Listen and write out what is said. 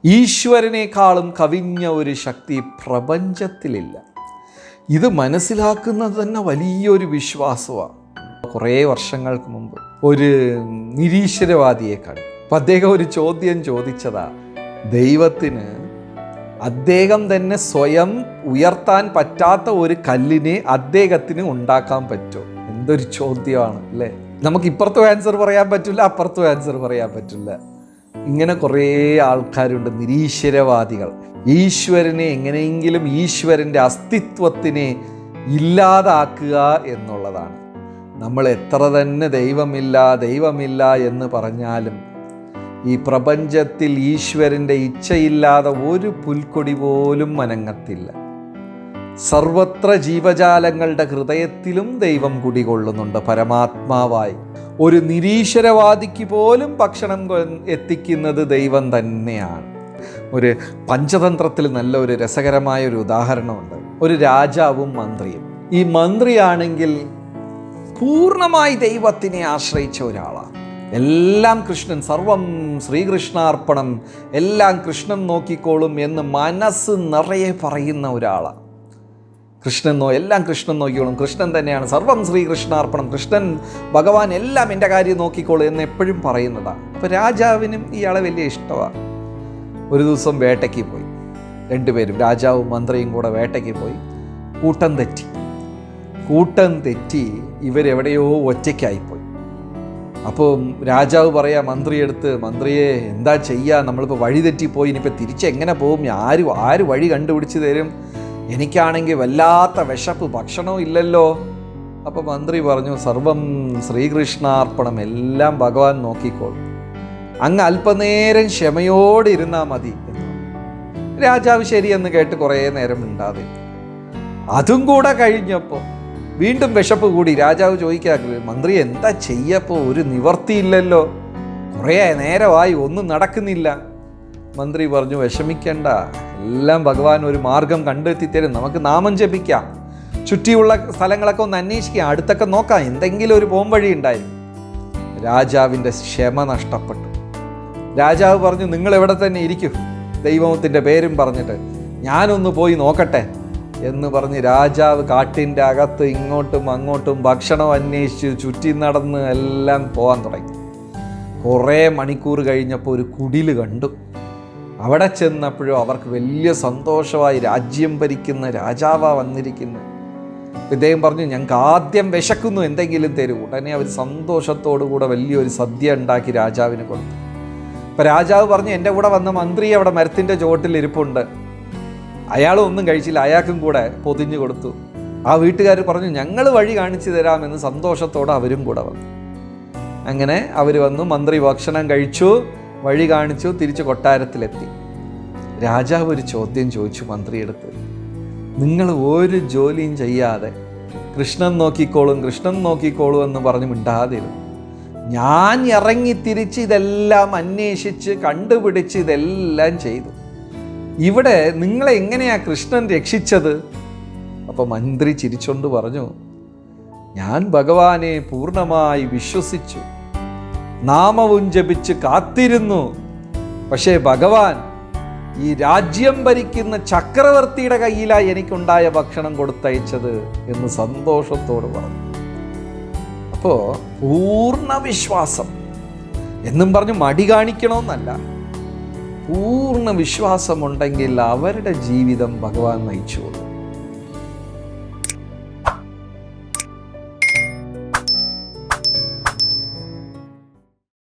ഈശ്വരനേക്കാളും കവിഞ്ഞ ഒരു ശക്തി പ്രപഞ്ചത്തിലില്ല. ഇത് മനസ്സിലാക്കുന്നത് തന്നെ വലിയൊരു വിശ്വാസമാണ്. കുറേ വർഷങ്ങൾക്ക് മുമ്പ് ഒരു നിരീശ്വരവാദിയെ കണ്ടു. അപ്പം അദ്ദേഹം ഒരു ചോദ്യം ചോദിച്ചതാ, ദൈവത്തിന് അദ്ദേഹം തന്നെ സ്വയം ഉയർത്താൻ പറ്റാത്ത ഒരു കല്ലിനെ അദ്ദേഹത്തിന് ഉണ്ടാക്കാൻ പറ്റുമോ? എന്തൊരു ചോദ്യമാണ് അല്ലേ. നമുക്ക് ഇപ്പുറത്തും ആൻസർ പറയാൻ പറ്റില്ല, അപ്പുറത്തും ആൻസർ പറയാൻ പറ്റില്ല. ഇങ്ങനെ കുറേ ആൾക്കാരുണ്ട്, നിരീശ്വരവാദികൾ. ഈശ്വരനെ എങ്ങനെയെങ്കിലും ഈശ്വരൻ്റെ അസ്തിത്വത്തിനെ ഇല്ലാതാക്കുക എന്നുള്ളതാണ്. നമ്മൾ എത്ര തന്നെ ദൈവമില്ല എന്ന് പറഞ്ഞാലും ഈ പ്രപഞ്ചത്തിൽ ഈശ്വരൻ്റെ ഇച്ഛയില്ലാതെ ഒരു പുൽക്കൊടി പോലും അനങ്ങത്തില്ല. സർവത്ര ജീവജാലങ്ങളുടെ ഹൃദയത്തിലും ദൈവം കുടികൊള്ളുന്നുണ്ട് പരമാത്മാവായി. ഒരു നിരീശ്വരവാദിക്ക് പോലും ഭക്ഷണം എത്തിക്കുന്നത് ദൈവം തന്നെയാണ്. ഒരു പഞ്ചതന്ത്രത്തിൽ നല്ല ഒരു രസകരമായ ഒരു ഉദാഹരണമുണ്ട്. ഒരു രാജാവും മന്ത്രിയും. ഈ മന്ത്രിയാണെങ്കിൽ പൂർണ്ണമായി ദൈവത്തിനെ ആശ്രയിച്ച ഒരാളാണ്. എല്ലാം കൃഷ്ണൻ, സർവം ശ്രീകൃഷ്ണാർപ്പണം, എല്ലാം കൃഷ്ണൻ നോക്കിക്കോളും എന്ന് മനസ്സ് നിറയെ പറയുന്ന ഒരാളാണ്. എല്ലാം കൃഷ്ണൻ നോക്കിക്കോളും, കൃഷ്ണൻ തന്നെയാണ്, സർവം ശ്രീകൃഷ്ണാർപ്പണം, കൃഷ്ണൻ ഭഗവാൻ എല്ലാം എൻ്റെ കാര്യം നോക്കിക്കോളും എന്ന് എപ്പോഴും പറയുന്നതാണ്. അപ്പോൾ രാജാവിനും ഇയാളെ വലിയ ഇഷ്ടമാണ്. ഒരു ദിവസം വേട്ടയ്ക്ക് പോയി. രണ്ടുപേരും, രാജാവും മന്ത്രിയും കൂടെ വേട്ടയ്ക്ക് പോയി. കൂട്ടം തെറ്റി ഇവരെവിടെയോ ഒറ്റയ്ക്കായിപ്പോയി. അപ്പോൾ രാജാവ് പറയാ മന്ത്രിയെടുത്ത്, മന്ത്രിയെ എന്താ ചെയ്യുക, നമ്മളിപ്പോൾ വഴി തെറ്റിപ്പോയി, ഇനിയിപ്പോൾ തിരിച്ചെങ്ങനെ പോകും, ആര് വഴി കണ്ടുപിടിച്ച് തരും, എനിക്കാണെങ്കിൽ വല്ലാത്ത വിശപ്പ്, ഭക്ഷണവും ഇല്ലല്ലോ. അപ്പോൾ മന്ത്രി പറഞ്ഞു, സർവം ശ്രീകൃഷ്ണാർപ്പണം, എല്ലാം ഭഗവാൻ നോക്കിക്കോളും, അങ്ങ് അല്പനേരം ക്ഷമയോടെ ഇരുന്നാൽ മതി എന്ന്. രാജാവ് ശരിയെന്ന് കേട്ട് കുറേ നേരം മിണ്ടാതെ. അതും കൂടെ കഴിഞ്ഞപ്പോൾ വീണ്ടും വിശപ്പ് കൂടി. രാജാവ് ചോദിക്കാറ്, മന്ത്രി എന്താ ചെയ്യപ്പോൾ, ഒരു നിവർത്തിയില്ലല്ലോ, കുറേ നേരമായി ഒന്നും നടക്കുന്നില്ല. മന്ത്രി പറഞ്ഞു, വിഷമിക്കണ്ട, എല്ലാം ഭഗവാൻ ഒരു മാർഗം കണ്ടെത്തിത്തരും, നമുക്ക് നാമം ജപിക്കാം, ചുറ്റിയുള്ള സ്ഥലങ്ങളൊക്കെ ഒന്ന് അന്വേഷിക്കാം, അടുത്തൊക്കെ നോക്കാം, എന്തെങ്കിലും ഒരു പോംവഴി ഉണ്ടായിരുന്നു. രാജാവിൻ്റെ ക്ഷമ നഷ്ടപ്പെട്ടു. രാജാവ് പറഞ്ഞു, നിങ്ങൾ എവിടെ തന്നെ ഇരിക്കൂ, ദൈവത്തിൻ്റെ പേരും പറഞ്ഞിട്ട് ഞാനൊന്ന് പോയി നോക്കട്ടെ എന്ന് പറഞ്ഞ് രാജാവ് കാട്ടിൻ്റെ അകത്ത് ഇങ്ങോട്ടും അങ്ങോട്ടും ഭക്ഷണം അന്വേഷിച്ച് ചുറ്റി നടന്ന് എല്ലാം പോകാൻ തുടങ്ങി. കുറേ മണിക്കൂർ കഴിഞ്ഞപ്പോൾ ഒരു കുടിൽ കണ്ടു. അവിടെ ചെന്നപ്പോഴും അവർക്ക് വലിയ സന്തോഷമായി, രാജ്യം ഭരിക്കുന്ന രാജാവാണ് വന്നിരിക്കുന്നത്. ഇദ്ദേഹം പറഞ്ഞു, ഞങ്ങൾക്ക് ആദ്യം വിശക്കുന്നു, എന്തെങ്കിലും തരൂ. ഉടനെ അവർ സന്തോഷത്തോടു കൂടെ വലിയൊരു സദ്യ ഉണ്ടാക്കി രാജാവിന് കൊടുത്തു. അപ്പം രാജാവ് പറഞ്ഞു, എൻ്റെ കൂടെ വന്ന മന്ത്രി അവിടെ മരത്തിൻ്റെ ചുവട്ടിൽ ഇരിപ്പുണ്ട്, അയാളും ഒന്നും കഴിച്ചില്ല, അയാൾക്കും കൂടെ പൊതിഞ്ഞു കൊടുത്തു. ആ വീട്ടുകാർ പറഞ്ഞു, ഞങ്ങൾ വഴി കാണിച്ചു തരാമെന്ന് സന്തോഷത്തോടെ അവരും കൂടെ വന്നു. അങ്ങനെ അവർ വന്നു, മന്ത്രി ഭക്ഷണം കഴിച്ചു, വഴി കാണിച്ചു, തിരിച്ച് കൊട്ടാരത്തിലെത്തി. രാജാവ് ഒരു ചോദ്യം ചോദിച്ചു മന്ത്രിയെടുത്ത്, നിങ്ങൾ ഒരു ജോലിയും ചെയ്യാതെ കൃഷ്ണൻ നോക്കിക്കോളൂ എന്ന് പറഞ്ഞ് മിണ്ടാതിരുന്നു. ഞാൻ ഇറങ്ങി തിരിച്ച് ഇതെല്ലാം അന്വേഷിച്ച് കണ്ടുപിടിച്ച് ഇതെല്ലാം ചെയ്തു. ഇവിടെ നിങ്ങളെ എങ്ങനെയാ കൃഷ്ണൻ രക്ഷിച്ചത്? അപ്പോൾ മന്ത്രി ചിരിച്ചോണ്ട് പറഞ്ഞു, ഞാൻ ഭഗവാനെ പൂർണ്ണമായി വിശ്വസിച്ചു, നാമവും ജപിച്ച് കാത്തിരുന്നു. പക്ഷേ ഭഗവാൻ ഈ രാജ്യം ഭരിക്കുന്ന ചക്രവർത്തിയുടെ കയ്യിലായി എനിക്കുണ്ടായ ഭക്ഷണം കൊടുത്തയച്ചത് എന്ന് സന്തോഷത്തോട് പറഞ്ഞു. അപ്പോൾ പൂർണ്ണ വിശ്വാസം എന്നും പറഞ്ഞ് മടി കാണിക്കണമെന്നല്ല, പൂർണ്ണ വിശ്വാസമുണ്ടെങ്കിൽ അവരുടെ ജീവിതം ഭഗവാൻ നയിച്ചു.